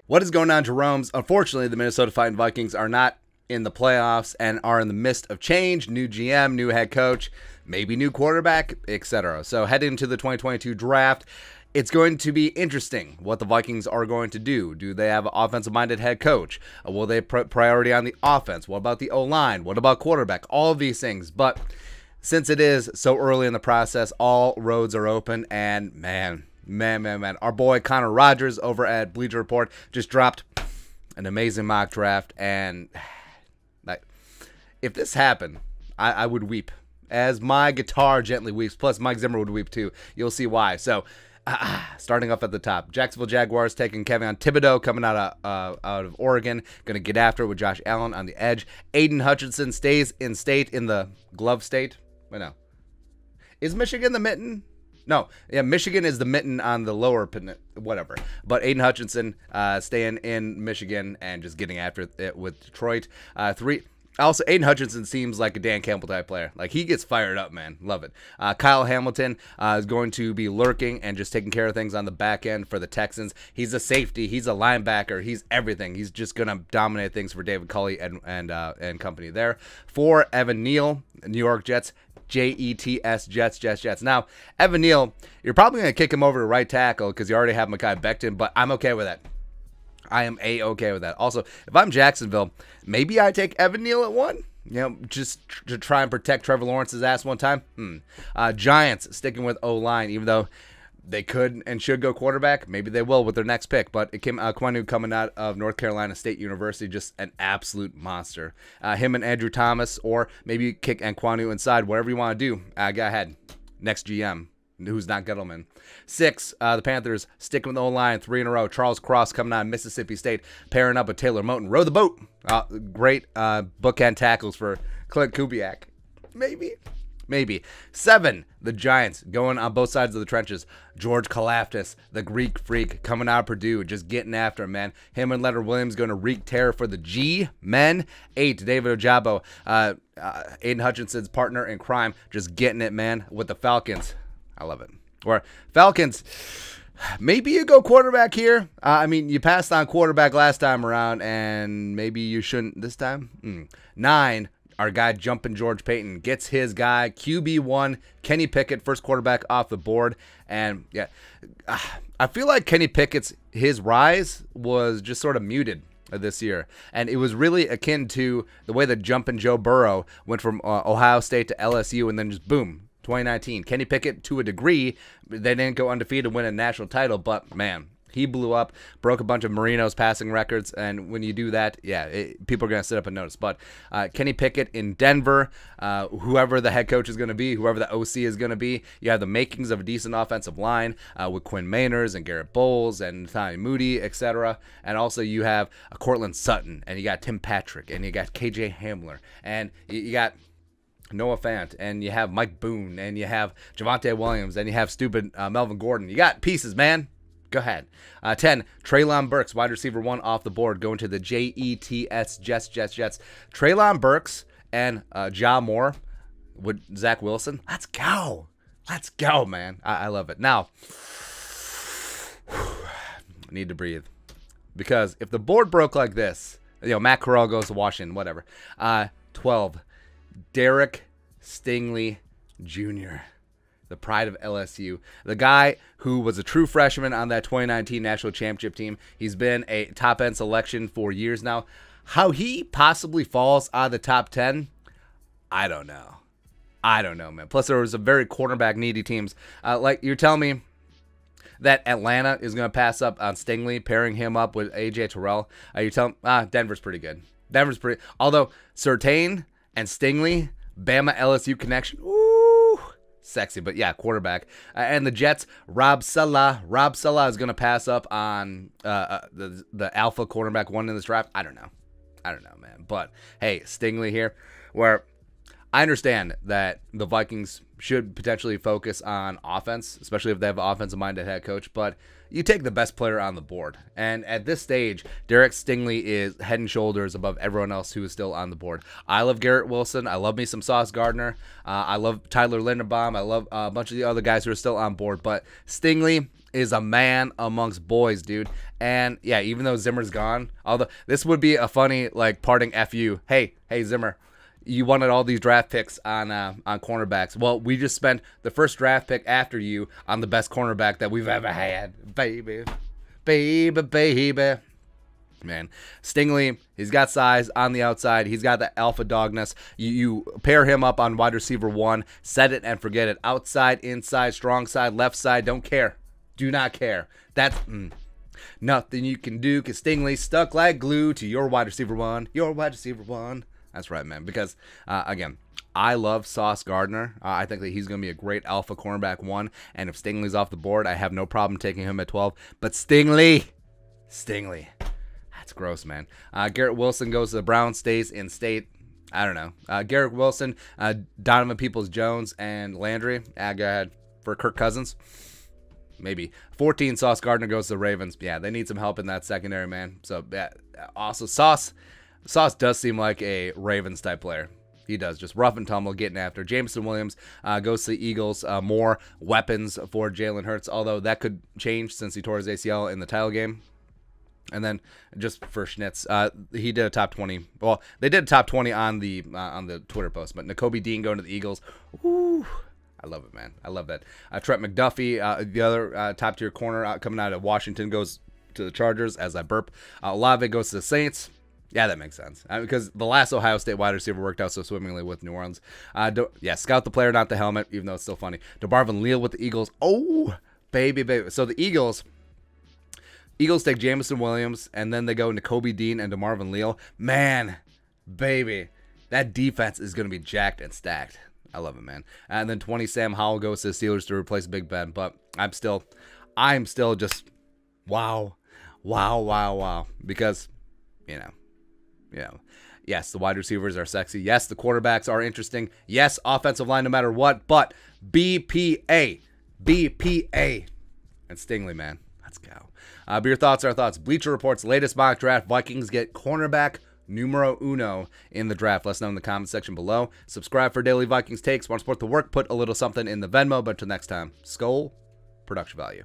What is going on, Jerome's? Unfortunately, the Minnesota Vikings are not in the playoffs and are in the midst of change, new GM, new head coach, maybe new quarterback, etc. So heading into the 2022 draft, it's going to be interesting what the Vikings are going to do. Do they have an offensive-minded head coach? Will they put priority on the offense? What about the O-line? What about quarterback? All of these things. But since it is so early in the process, all roads are open, and man, our boy Connor Rogers over at Bleacher Report just dropped an amazing mock draft, and if this happened, I would weep as my guitar gently weeps. Plus, Mike Zimmer would weep too. You'll see why. So, starting off at the top, Jacksonville Jaguars taking Kevin Thibodeau coming out of Oregon, going to get after it with Josh Allen on the edge. Aiden Hutchinson stays in state in the glove state. Wait, no, is Michigan the mitten? No, yeah, Michigan is the mitten on the lower, whatever. But Aiden Hutchinson staying in Michigan and just getting after it with Detroit. Also, Aiden Hutchinson seems like a Dan Campbell type player. Like, he gets fired up, man. Love it. Kyle Hamilton is going to be lurking and just taking care of things on the back end for the Texans. He's a safety. He's a linebacker. He's everything. He's just going to dominate things for David Culley and company there. For Evan Neal, New York Jets. Jets, Jets. Now, Evan Neal, you're probably going to kick him over to right tackle because you already have Mekhi Becton, but I'm okay with that. I am A-okay with that. Also, if I'm Jacksonville, maybe I take Evan Neal at 1. You know, just to try and protect Trevor Lawrence's ass one time. Giants sticking with O-line, even though they could and should go quarterback. Maybe they will with their next pick. But it came Kwanu coming out of North Carolina State University, just an absolute monster. Him and Andrew Thomas, or maybe kick Kwanu inside, whatever you want to do. Go ahead. Next GM, who's not Gettleman. 6, the Panthers sticking with the O-line 3 in a row. Charles Cross coming out of Mississippi State, pairing up with Taylor Moton. Row the boat. Great bookend tackles for Clint Kubiak. Maybe. 7, the Giants going on both sides of the trenches. George Kalafdis, the Greek freak, coming out of Purdue, just getting after him, man. Him and Leonard Williams going to wreak terror for the G-men. 8, David Ojabo, Aiden Hutchinson's partner in crime, just getting it, man, with the Falcons. I love it. Or Falcons, maybe you go quarterback here. I mean, you passed on quarterback last time around, and maybe you shouldn't this time. 9, our guy Jumpin' George Payton gets his guy, QB1, Kenny Pickett, first quarterback off the board. And, yeah, I feel like Kenny Pickett's, his rise was just sort of muted this year. And it was really akin to the way that Jumpin' Joe Burrow went from Ohio State to LSU and then just boom. 2019. Kenny Pickett, to a degree, they didn't go undefeated and win a national title, but, man, he blew up, broke a bunch of Marino's passing records, and when you do that, yeah, people are going to sit up and notice. But Kenny Pickett in Denver, whoever the head coach is going to be, whoever the OC is going to be, you have the makings of a decent offensive line with Quinn Meinerz and Garrett Bowles and Nathaniel Moody, etc. And also you have Cortland Sutton, and you got Tim Patrick, and you got KJ Hamler, and you got Noah Fant, and you have Mike Boone, and you have Javonte Williams, and you have stupid Melvin Gordon. You got pieces, man. Go ahead. 10, Treylon Burks, wide receiver 1 off the board, going to the Jets. Treylon Burks and Ja Moore with Zach Wilson. Let's go, man. I love it. Now, I need to breathe, because if the board broke like this, you know, Matt Corral goes to Washington, whatever. 12. Derek Stingley Jr., the pride of LSU, the guy who was a true freshman on that 2019 national championship team. He's been a top-end selection for years now. How he possibly falls out of the top 10, I don't know, man. Plus, there was a very cornerback-needy teams. Like, you're telling me that Atlanta is going to pass up on Stingley, pairing him up with A.J. Terrell? You're telling Denver's pretty good. Although Surtain and Stingley, Bama LSU connection, ooh, sexy. But yeah, quarterback. And the Jets, Rob Saleh is going to pass up on the alpha quarterback 1 in this draft. I don't know, man. But hey, Stingley here, where I understand that the Vikings should potentially focus on offense, especially if they have an offensive-minded head coach, but you take the best player on the board. And at this stage, Derek Stingley is head and shoulders above everyone else who is still on the board. I love Garrett Wilson. I love me some Sauce Gardner. I love Tyler Linderbaum. I love a bunch of the other guys who are still on board. But Stingley is a man amongst boys, dude. And, yeah, even though Zimmer's gone, although this would be a funny, like, parting FU. Hey, Zimmer. You wanted all these draft picks on cornerbacks. Well, we just spent the first draft pick after you on the best cornerback that we've ever had. Baby. Man, Stingley, he's got size on the outside. He's got the alpha dogness. You pair him up on wide receiver 1. Set it and forget it. Outside, inside, strong side, left side. Don't care. Do not care. That's nothing you can do because Stingley stuck like glue to your wide receiver 1. Your wide receiver 1. That's right, man. Because, again, I love Sauce Gardner. I think that he's going to be a great alpha cornerback 1. And if Stingley's off the board, I have no problem taking him at 12. But Stingley. That's gross, man. Garrett Wilson goes to the Browns, stays in state. I don't know. Garrett Wilson, Donovan Peoples-Jones, and Landry. Go ahead. For Kirk Cousins. Maybe. 14, Sauce Gardner goes to the Ravens. Yeah, they need some help in that secondary, man. So, yeah, also Sauce does seem like a Ravens-type player. He does. Just rough and tumble, getting after. Jameson Williams goes to the Eagles. More weapons for Jalen Hurts, although that could change since he tore his ACL in the title game. And then just for Schnitz, he did a top 20. Well, they did a top 20 on the Twitter post, but Nakobe Dean going to the Eagles. Ooh, I love it, man. I love that. Trent McDuffie, the other top-tier corner coming out of Washington, goes to the Chargers as I burp. Olave goes to the Saints. Yeah, that makes sense. Because the last Ohio State wide receiver worked out so swimmingly with New Orleans. Scout the player, not the helmet, even though it's still funny. DeMarvin Leal with the Eagles. Oh, baby. So the Eagles take Jameson Williams, and then they go Nakobe Dean and DeMarvin Leal. Man, baby, that defense is going to be jacked and stacked. I love it, man. And then 20, Sam Howell goes to the Steelers to replace Big Ben. But I'm still just wow. Because, yes, the wide receivers are sexy. Yes, the quarterbacks are interesting. Yes, offensive line no matter what. But BPA. And Stingley, man. Let's go. But your thoughts are our thoughts. Bleacher Report's latest mock draft. Vikings get cornerback numero uno in the draft. Let us know in the comment section below. Subscribe for daily Vikings takes. Want to support the work? Put a little something in the Venmo. But until next time, Skol, production value.